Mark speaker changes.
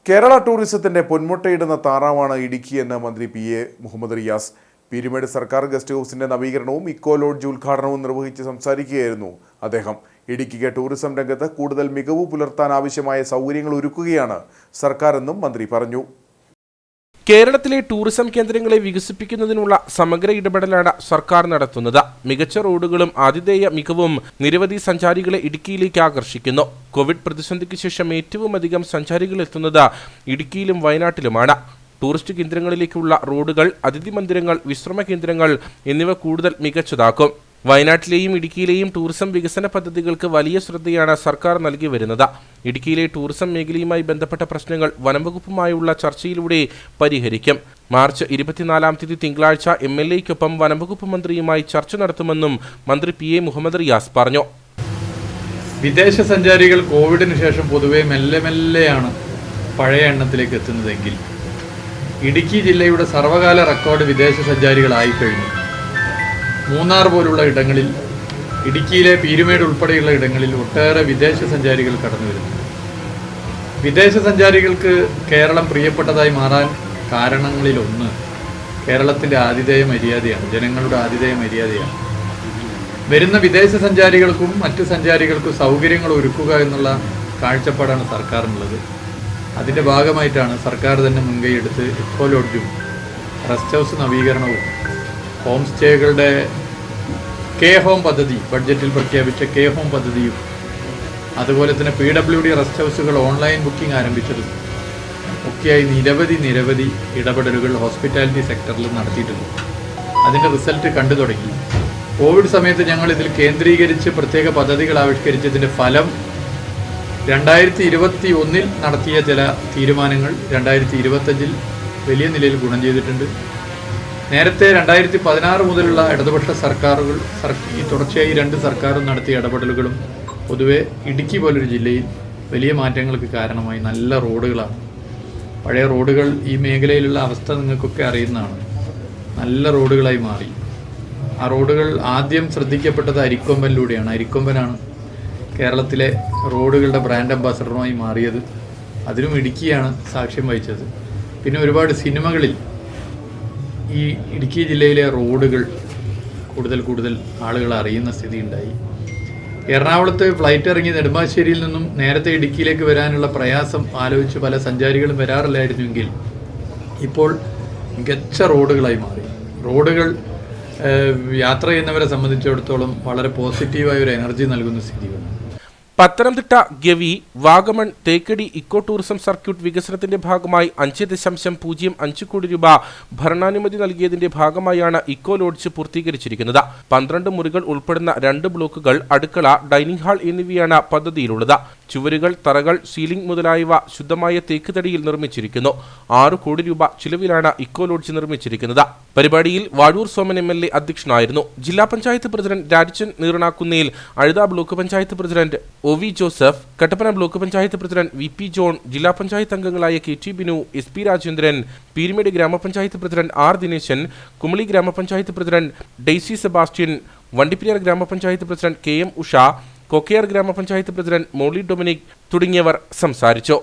Speaker 1: കേരള ടൂറിസത്തിന്റെ പൊന്മുട്ടയിടുന്ന താറാവാണ് ഇടുക്കിയെന്ന് മന്ത്രി പി.എ. മുഹമ്മദ് റിയാസ്. പീരുമേട് സർക്കാർ ഗസ്റ്റ് ഹൗസിന്റെ നവീകരണവും ഇക്കോ ലോഡ്ജ് ഉദ്ഘാടനവും നിർവഹിച്ച് സംസാരിക്കുകയായിരുന്നു അദ്ദേഹം. ഇടുക്കിക്ക് ടൂറിസം രംഗത്ത് കൂടുതൽ മികവ് പുലർത്താൻ ആവശ്യമായ സൗകര്യങ്ങൾ ഒരുക്കുകയാണ് സർക്കാരെന്നും മന്ത്രി പറഞ്ഞു.
Speaker 2: കേരളത്തിലെ ടൂറിസം കേന്ദ്രങ്ങളെ വികസിപ്പിക്കുന്നതിനുള്ള സമഗ്ര ഇടപെടലാണ് സർക്കാർ നടത്തുന്നത്. മികച്ച റോഡുകളും ആതിഥേയ മികവും നിരവധി സഞ്ചാരികളെ ഇടുക്കിയിലേക്ക് ആകർഷിക്കുന്നു. കോവിഡ് പ്രതിസന്ധിക്ക് ശേഷം ഏറ്റവും അധികം സഞ്ചാരികൾ എത്തുന്നത് ഇടുക്കിയിലും വയനാട്ടിലുമാണ്. ടൂറിസ്റ്റ് കേന്ദ്രങ്ങളിലേക്കുള്ള റോഡുകൾ, അതിഥി മന്ദിരങ്ങൾ, വിശ്രമ കേന്ദ്രങ്ങൾ എന്നിവ കൂടുതൽ മികച്ചതാക്കും. വയനാട്ടിലെയും ഇടുക്കിയിലെയും ടൂറിസം വികസന പദ്ധതികൾക്ക് വലിയ ശ്രദ്ധയാണ് സർക്കാർ നൽകി വരുന്നത്. ഇടുക്കിയിലെ ടൂറിസം മേഖലയുമായി ബന്ധപ്പെട്ട പ്രശ്നങ്ങൾ വനംവകുപ്പുമായുള്ള ചർച്ചയിലൂടെ പരിഹരിക്കും. മാർച്ച് 24 തിങ്കളാഴ്ച MLAയ്ക്കൊപ്പം വനംവകുപ്പ് മന്ത്രിയുമായി ചർച്ച നടത്തുമെന്നും മന്ത്രി P.A. മുഹമ്മദ് റിയാസ് പറഞ്ഞു.
Speaker 3: വിദേശ സഞ്ചാരികൾ കോവിഡിന് ശേഷം പൊതുവെ മെല്ലെയാണ് പഴയ എണ്ണത്തിലേക്ക് എത്തുന്നതെങ്കിൽ ഇടുക്കി ജില്ലയുടെ സർവകാല റെക്കോർഡ് വിദേശ സഞ്ചാരികളായിക്കഴിഞ്ഞു. മൂന്നാർ പോലുള്ള ഇടങ്ങളിൽ, ഇടുക്കിയിലെ പീരുമേട് ഉൾപ്പെടെയുള്ള ഇടങ്ങളിൽ ഒട്ടേറെ വിദേശ സഞ്ചാരികൾ കടന്നു വരുന്നു. വിദേശ സഞ്ചാരികൾക്ക് കേരളം പ്രിയപ്പെട്ടതായി മാറാൻ കാരണങ്ങളിലൊന്ന് കേരളത്തിൻ്റെ ആതിഥേയ മര്യാദയാണ്, ജനങ്ങളുടെ ആതിഥേയ മര്യാദയാണ്. വരുന്ന വിദേശ സഞ്ചാരികൾക്കും മറ്റ് സഞ്ചാരികൾക്കും സൗകര്യങ്ങൾ ഒരുക്കുക എന്നുള്ള കാഴ്ചപ്പാടാണ് സർക്കാരിനുള്ളത്. അതിൻ്റെ ഭാഗമായിട്ടാണ് സർക്കാർ തന്നെ മുൻകൈയെടുത്ത് ഇക്കോ ലോഡ്ജും റെസ്റ്റ് ഹൗസ് നവീകരണവും ഹോം സ്റ്റേകളുടെ ഹോം പദ്ധതി, ബഡ്ജറ്റിൽ പ്രഖ്യാപിച്ച ഹോം പദ്ധതിയും അതുപോലെ തന്നെ PWD റെസ്റ്റ് ഹൗസുകൾ ഓൺലൈൻ ബുക്കിംഗ് ആരംഭിച്ചതും ഒക്കെയായി നിരവധി ഇടപെടലുകൾ ഹോസ്പിറ്റാലിറ്റി സെക്ടറിൽ നടത്തിയിട്ടുണ്ട്. അതിൻ്റെ റിസൾട്ട് കണ്ടു തുടങ്ങി. കോവിഡ് സമയത്ത് ഞങ്ങൾ ഇതിൽ കേന്ദ്രീകരിച്ച് പ്രത്യേക പദ്ധതികൾ ആവിഷ്കരിച്ചതിൻ്റെ ഫലം 2021 നടത്തിയ ചില തീരുമാനങ്ങൾ 2025 വലിയ നിലയിൽ ഗുണം ചെയ്തിട്ടുണ്ട്. നേരത്തെ 2016 മുതലുള്ള ഇടതുപക്ഷ സർക്കാരുകൾ തുടർച്ചയായി 2 സർക്കാരും നടത്തിയ ഇടപെടലുകളും പൊതുവെ ഇടുക്കി പോലൊരു ജില്ലയിൽ വലിയ മാറ്റങ്ങൾക്ക് കാരണമായി. നല്ല റോഡുകളാണ്. പഴയ റോഡുകൾ ഈ മേഖലയിലുള്ള അവസ്ഥ നിങ്ങൾക്കൊക്കെ അറിയുന്നതാണ്. നല്ല റോഡുകളായി മാറി. ആ റോഡുകൾ ആദ്യം ശ്രദ്ധിക്കപ്പെട്ടത് അരിക്കൊമ്പനിലൂടെയാണ്. അരിക്കൊമ്പനാണ് കേരളത്തിലെ റോഡുകളുടെ ബ്രാൻഡ് അംബാസഡറുമായി മാറിയത്. അതിനും ഇടുക്കിയാണ് സാക്ഷ്യം വഹിച്ചത്. പിന്നെ ഒരുപാട് സിനിമകളിൽ ഈ ഇടുക്കി ജില്ലയിലെ റോഡുകൾ കൂടുതൽ ആളുകൾ അറിയുന്ന സ്ഥിതി ഉണ്ടായി. എറണാകുളത്ത് ഫ്ലൈറ്റ് ഇറങ്ങി നെടുമ്പാശ്ശേരിയിൽ നിന്നും നേരത്തെ ഇടുക്കിയിലേക്ക് വരാനുള്ള പ്രയാസം ആലോചിച്ച് പല സഞ്ചാരികളും വരാറില്ലായിരുന്നുവെങ്കിൽ ഇപ്പോൾ മികച്ച റോഡുകളായി മാറി. റോഡുകൾ യാത്ര ചെയ്യുന്നവരെ സംബന്ധിച്ചിടത്തോളം വളരെ പോസിറ്റീവായ ഒരു എനർജി നൽകുന്ന സ്ഥിതി വന്നു.
Speaker 2: Pathanamthitta, Gavi, Vagamon, Thekkady eco tourism circuit വികസനത്തിന്റെ ഭാഗമായി 5.05 കോടി രൂപ ഭരണാനുമതി നൽകിയതിന്റെ ഭാഗമായാണ് ഇക്കോ ലോഡ്ജ് പൂർത്തീകരിച്ചിരിക്കുന്നത്. 12 മുറികൾ ഉൾപ്പെടുന്ന 2 ബ്ലോക്കുകൾ, അടുക്കള, ഡൈനിങ് ഹാൾ എന്നിവയാണ് പദ്ധതിയിലുള്ളത്. ചുവരുകൾ, തറകൾ, സീലിംഗ് മുതലായവ ശുദ്ധമായ തേക്ക് തടിയിൽ നിർമ്മിച്ചിരിക്കുന്നു. 6 കോടി രൂപ ചിലവിലാണ് ഇക്കോ ലോഡ്ജ് നിർമ്മിച്ചിരിക്കുന്നത്. പരിപാടിയിൽ വാഴൂർ സോമൻ MLA അധ്യക്ഷനായിരുന്നു. ജില്ലാ പഞ്ചായത്ത് പ്രസിഡന്റ് രാജൻ നീറണാക്കുന്നേൽ, അഴുത block panchayat president OV Joseph, Kattappana block panchayat president VP John, ജില്ലാ പഞ്ചായത്ത് അംഗങ്ങളായ KT ബിനു, SP രാജേന്ദ്രൻ, പീരുമേട് ഗ്രാമപഞ്ചായത്ത് പ്രസിഡന്റ് R ദിനേശൻ, കുമളി ഗ്രാമപഞ്ചായത്ത് പ്രസിഡന്റ് ഡെയ്സി സെബാസ്റ്റ്യൻ, വണ്ടിപ്പെരിയാർ ഗ്രാമപഞ്ചായത്ത് പ്രസിഡന്റ് KM ഉഷ, കൊക്കയാർ ഗ്രാമപഞ്ചായത്ത് പ്രസിഡന്റ് മോളി ഡൊമിനിക് തുടങ്ങിയവർ സംസാരിച്ചു.